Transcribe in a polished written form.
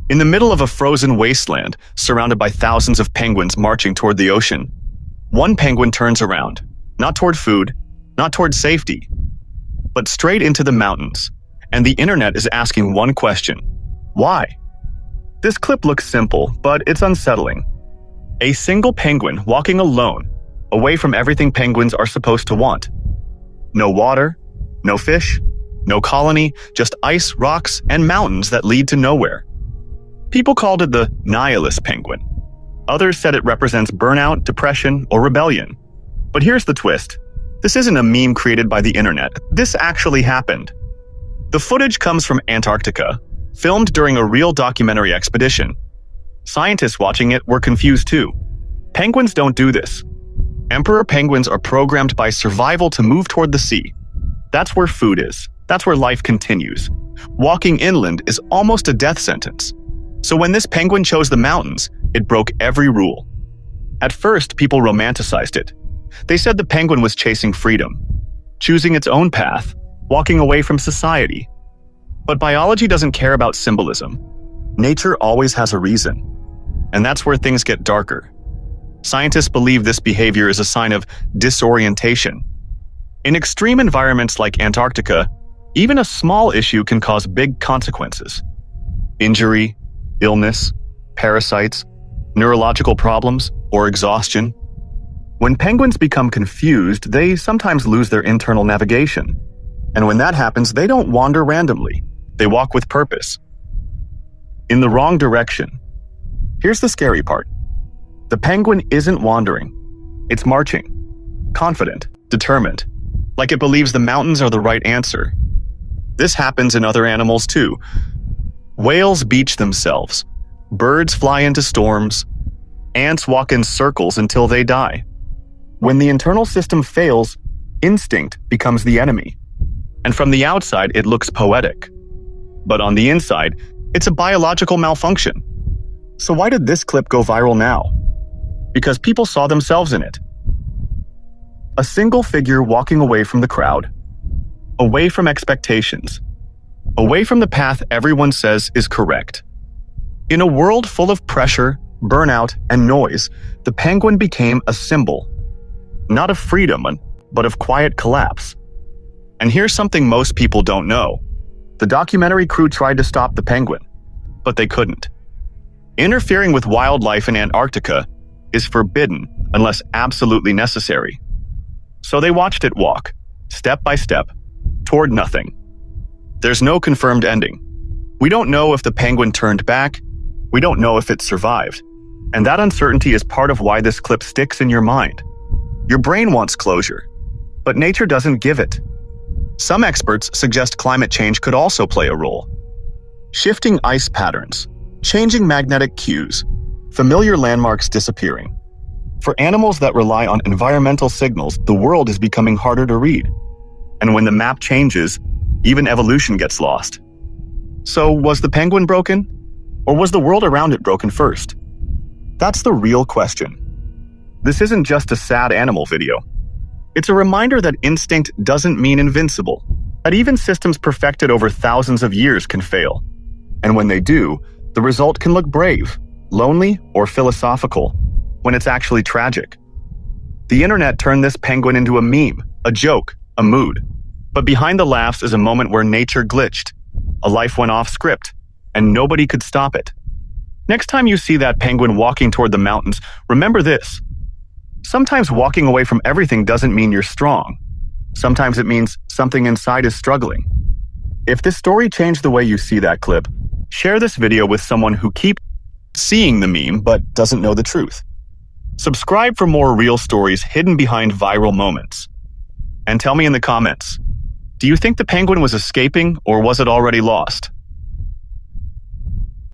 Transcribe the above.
In the middle of a frozen wasteland, surrounded by thousands of penguins marching toward the ocean, one penguin turns around, not toward food, not toward safety, but straight into the mountains, and the internet is asking one question: why? This clip looks simple, but it's unsettling. A single penguin walking alone, away from everything penguins are supposed to want. No water, no fish, no colony, just ice, rocks, and mountains that lead to nowhere. People called it the Nihilist penguin. Others said it represents burnout, depression, or rebellion. But here's the twist. This isn't a meme created by the internet. This actually happened. The footage comes from Antarctica, filmed during a real documentary expedition. Scientists watching it were confused too. Penguins don't do this. Emperor penguins are programmed by survival to move toward the sea. That's where food is. That's where life continues. Walking inland is almost a death sentence. So when this penguin chose the mountains, it broke every rule. At first, people romanticized it. They said the penguin was chasing freedom, choosing its own path, walking away from society. But biology doesn't care about symbolism. Nature always has a reason. And that's where things get darker. Scientists believe this behavior is a sign of disorientation. In extreme environments like Antarctica, even a small issue can cause big consequences. Injury, illness, parasites, neurological problems, or exhaustion. When penguins become confused, they sometimes lose their internal navigation. And when that happens, they don't wander randomly. They walk with purpose. In the wrong direction. Here's the scary part. The penguin isn't wandering. It's marching. Confident, determined, like it believes the mountains are the right answer. This happens in other animals too. Whales beach themselves. Birds fly into storms. Ants walk in circles until they die. When the internal system fails, instinct becomes the enemy. And from the outside, it looks poetic. But on the inside, it's a biological malfunction. So why did this clip go viral now? Because people saw themselves in it. A single figure walking away from the crowd, away from expectations, away from the path everyone says is correct. In a world full of pressure, burnout, and noise, the penguin became a symbol, not of freedom, but of quiet collapse. And here's something most people don't know. The documentary crew tried to stop the penguin, but they couldn't. Interfering with wildlife in Antarctica is forbidden unless absolutely necessary. So they watched it walk, step by step, toward nothing. There's no confirmed ending. We don't know if the penguin turned back. We don't know if it survived. And that uncertainty is part of why this clip sticks in your mind. Your brain wants closure, but nature doesn't give it. Some experts suggest climate change could also play a role. Shifting ice patterns, changing magnetic cues, familiar landmarks disappearing. For animals that rely on environmental signals, the world is becoming harder to read. And when the map changes, even evolution gets lost. So was the penguin broken? Or was the world around it broken first? That's the real question. This isn't just a sad animal video. It's a reminder that instinct doesn't mean invincible, that even systems perfected over thousands of years can fail. And when they do, the result can look brave, lonely, or philosophical, when it's actually tragic. The internet turned this penguin into a meme, a joke, a mood. But behind the laughs is a moment where nature glitched. A life went off script, and nobody could stop it. Next time you see that penguin walking toward the mountains, remember this. Sometimes walking away from everything doesn't mean you're strong. Sometimes it means something inside is struggling. If this story changed the way you see that clip, share this video with someone who keeps seeing the meme but doesn't know the truth. Subscribe for more real stories hidden behind viral moments. And tell me in the comments, do you think the penguin was escaping or was it already lost?